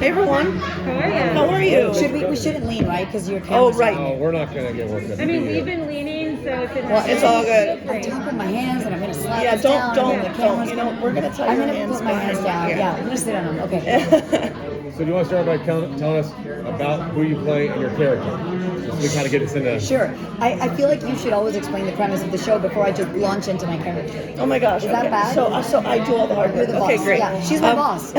Hey everyone. How are you? How are you? We shouldn't lean, right? Because your Oh, camera's right. on. No, we're not gonna get worked up. I mean, we've been leaning, so if it Well, It's all good. I'm talking with my hands, and I'm gonna slide Yeah, this down. don't. and the camera's You know, gonna- we're gonna tie I'm your gonna hands put my hands down. behind. Yeah, I'm gonna sit on them. Okay. So do you want to start by telling us about who you play and your character? Just so we kind of get this into... Sure. I feel like you should always explain the premise of the show before I just launch into my character. Oh my gosh. Is that okay. bad? So I do all the hard You're work. the Okay, boss. great. Yeah, she's my boss.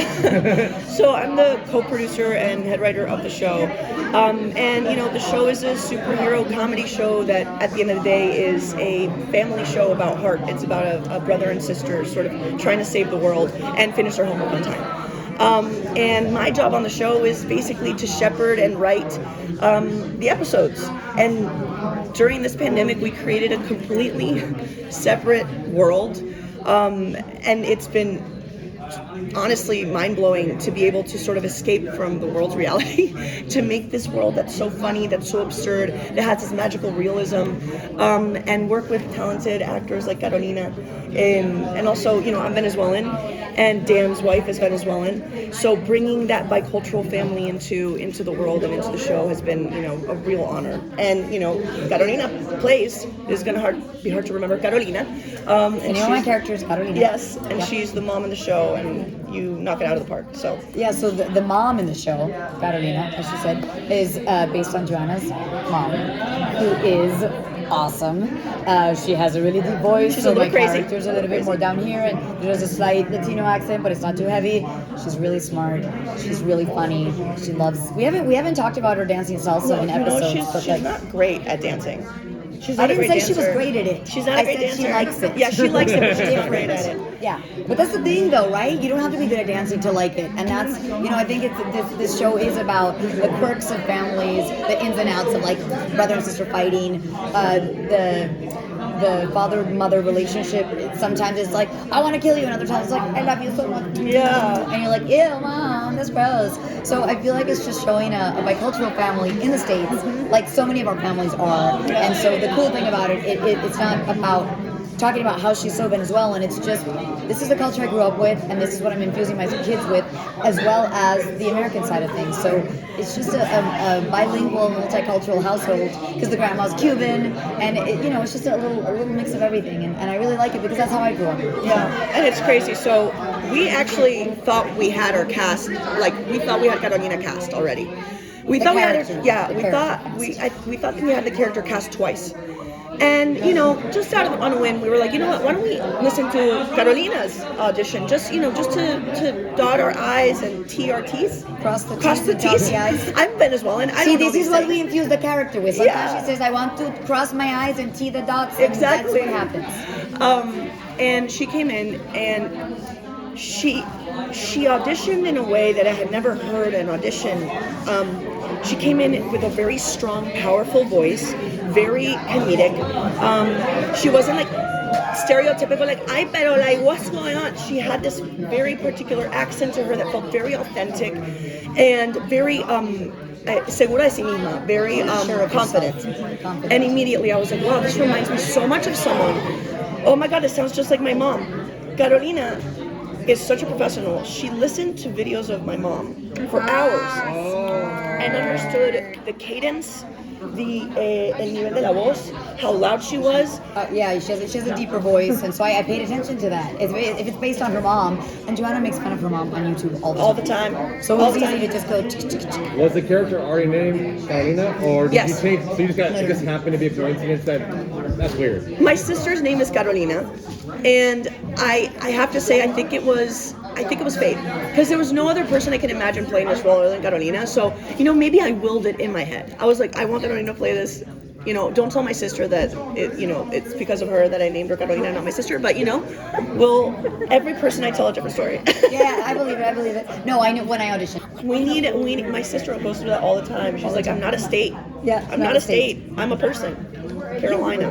So I'm the co-producer and head writer of the show. And you know, the show is a superhero comedy show that at the end of the day is a family show about heart. It's about a brother and sister sort of trying to save the world and finish their homework on time. And my job on the show is basically to shepherd and write the episodes. And during this pandemic, we created a completely separate world. And it's been honestly mind-blowing to be able to sort of escape from the world's reality to make this world that's so funny, that's so absurd, that has this magical realism, and work with talented actors like Carolina. And also, you know, I'm Venezuelan, and Dan's wife is Venezuelan. So bringing that bicultural family into the world and into the show has been, you know, a real honor. And, you know, Carolina plays, is going to be hard to remember, Carolina. And you know my character is Carolina. Yes, and she's the mom in the show, and you knock it out of the park. So Yeah, so the mom in the show, Carolina, as she said, is based on Joanna's mom, who is awesome. She has a really deep voice, She's so a little my crazy. character's a little bit more down here, and there's a slight Latino accent, but it's not too heavy. She's really smart. She's really funny. She loves. We haven't talked about her dancing salsa in episodes, she's but like, not great at dancing. She's I not a didn't great say she was dancer. great at it. She's not I a great said dancer. she likes it. Yeah, she likes it, but she's not great at it. Yeah, but that's the thing, though, right? You don't have to be good at dancing to like it, and that's, you know, I think this show is about the quirks of families, the ins and outs of like brother and sister fighting, the father-mother relationship. Sometimes it's like, I want to kill you, and other times it's like, I love you so much. Yeah. And you're like, ew, mom, that's gross. So I feel like it's just showing a bicultural family in the States, like so many of our families are. And so the cool thing about it's not about talking about how she's so Venezuelan. It's just, this is the culture I grew up with, and this is what I'm infusing my kids with, as well as the American side of things. So it's just a bilingual, multicultural household, because the grandma's Cuban, and it, you know, it's just a little mix of everything, and I really like it because that's how I grew up. Yeah, and it's crazy. So we actually thought we had our cast, like we thought we had Carolina cast already. We thought we had the character cast twice. And, you know, just out on a whim, we were like, you know what, why don't we listen to Carolina's audition? Just, you know, just to dot our I's and T our T's. Cross the T's. I's. I'm Venezuelan. I See, don't know this these is what things. we infuse the character with. Sometimes Yeah. she says, I want to cross my eyes and T the dots, and Exactly. that's what happens. And she came in and she auditioned in a way that I had never heard an audition. She came in with a very strong, powerful voice, very comedic. She wasn't like stereotypical, like, ay, pero like, what's going on? She had this very particular accent to her that felt very authentic and very segura de sí misma, very confident. And immediately I was like, wow, this reminds me so much of someone. Oh my God, this sounds just like my mom. Carolina is such a professional. She listened to videos of my mom for hours and understood the cadence, el nivel de la voz, how loud she was. Yeah, she has a deeper voice, and so I paid attention to that. If it's based on her mom, and Joanna makes fun of her mom on YouTube all the time. So All it's the easy time. to just go. Was the character already named Carolina, or did Yes. you change? So you just got, it just happened to be a coincidence that's weird. My sister's name is Carolina, and I have to say I think it was fate, because there was no other person I could imagine playing this role other than Carolina. So, you know, maybe I willed it in my head. I was like, I want Carolina to play this. You know, don't tell my sister that it's because of her that I named her Carolina, not my sister. But you know, every person I tell a different story. Yeah, I believe it. No, I knew when I auditioned. We need. My sister goes through that all the time. She's like, I'm not a state. Yeah, I'm not a state. I'm a person. Carolina.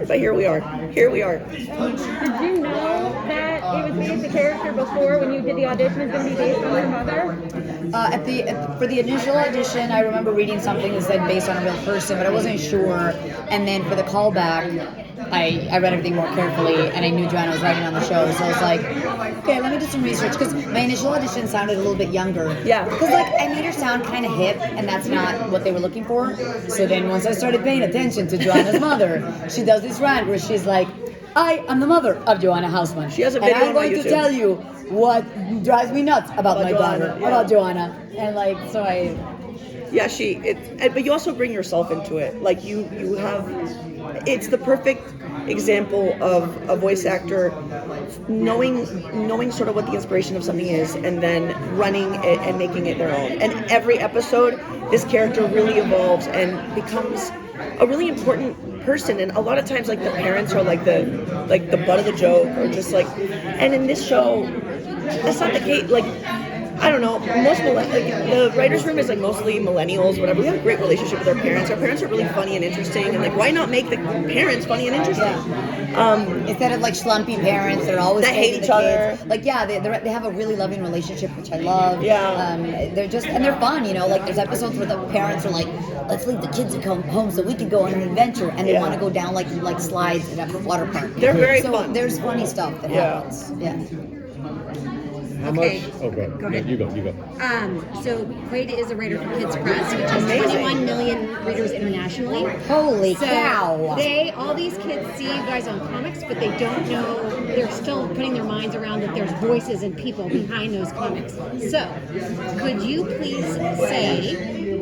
But here we are. Did you know that it was based the character before when you did the audition is going to be based on your mother? For the initial audition, I remember reading something that said based on a real person, but I wasn't sure. And then for the callback, I read everything more carefully, and I knew Joanna was writing on the show, so I was like, okay, let me do some research, because my initial audition sounded a little bit younger. Yeah. Because like I made her sound kind of hip, and that's not what they were looking for. So then once I started paying attention to Joanna's mother, she does this rant where she's like, I am the mother of Joanna Hasumann. She has a and video I'm on my going to YouTube. tell you what drives me nuts about my Joanna, daughter, yeah. about Joanna. And like, so Yeah, but you also bring yourself into it. Like you have, it's the perfect example of a voice actor knowing sort of what the inspiration of something is, and then running it and making it their own. And every episode, this character really evolves and becomes a really important person. And a lot of times, like the parents are like the butt of the joke, or just like. And in this show, that's not the case. Like, I don't know, the writer's room is like mostly millennials, whatever. We have a great relationship with our parents. Our parents are really funny and interesting, and like, why not make the parents funny and interesting? instead of like schlumpy parents that are always That hate scolding each the other. kids. Like they have a really loving relationship, which I love. Yeah. They're fun, you know. Like there's episodes where the parents are like, let's leave the kids and come home so we can go on an adventure, and they Yeah. want to go down like slides at a water park. They're very so fun. There's funny stuff that Yeah. happens. Yeah. How Okay. much? Oh, go ahead. You go. So Quaid is a writer for Kids Press, which has Amazing. 21 million readers internationally. Holy So cow! all these kids see you guys on comics, but they don't know, they're still putting their minds around that there's voices and people behind those comics. So, could you please say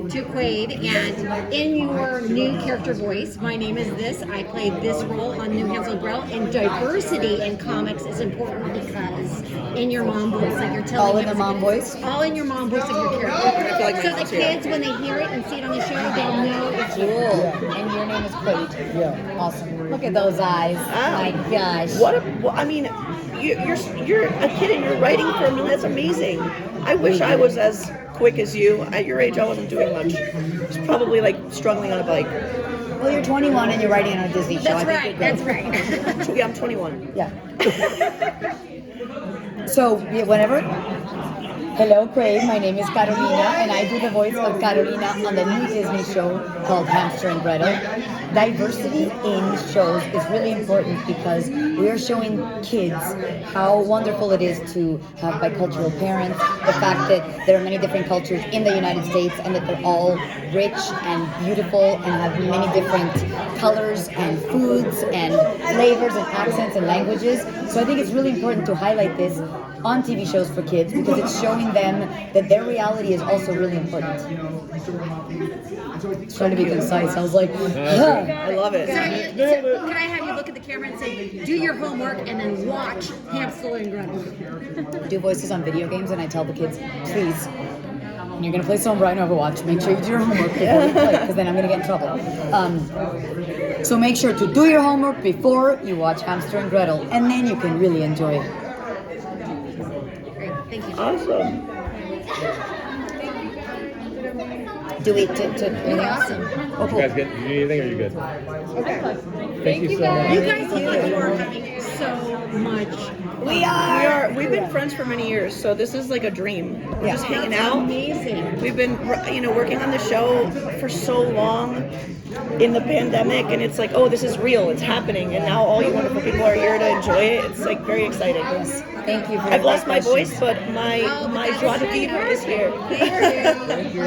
to Quaid, and in your new character voice, my name is this, I played this role on New Hansel and Gretel, and diversity in comics is important because in your mom voice, like you're telling All in them the as a mom kid, voice? all in your mom voice of your character. I feel like my So the mom's here. kids, when they hear it and see it on the show, they'll know it's you. Cool. And your name is Quaid. Yeah. Awesome. Look at those eyes. Wow. My gosh. I mean, you're a kid and you're writing for a million. That's amazing. I wish I was as quick as you. At your age, I wasn't doing much. I was probably like struggling on a bike. Well, you're 21 and you're writing on a Disney show. That's I think right, you're good. that's right. Yeah, I'm 21. Yeah. So, yeah, whenever. Hello, Quaid. My name is Carolina, and I do the voice of Carolina on the new Disney show called Hamster and Gretel. Diversity in shows is really important because we are showing kids how wonderful it is to have bicultural parents, the fact that there are many different cultures in the United States and that they're all rich and beautiful and have many different colors and foods and flavors and accents and languages. So I think it's really important to highlight this on TV shows for kids because it's showing them that their reality is also really important. Trying to be concise. I was like, I love it. Can I have you look at the camera and say, do your homework and then watch Hamster and Gretel? do voices on video games, and I tell the kids, please, when you're gonna play some Brian Overwatch, make sure you do your homework before you play, because then I'm gonna get in trouble. So make sure to do your homework before you watch Hamster and Gretel, and then you can really enjoy it. Great, thank you. Awesome. Do we really awesome. Oh, You cool. guys get? You need anything? Or you good? Okay. Thank you so much. You guys look like you are having so much. We are. We've been friends for many years, so this is like a dream. We're Yeah. just hanging That's out. amazing. We've been, working on the show for so long in the pandemic, and it's like, oh, this is real, it's happening, and now all you wonderful people are here to enjoy it. It's like very exciting. Yes. Thank you for I've your lost my questions. voice, but my Oh, but my that's joie de right. vivre is here. Thank you. Thank you.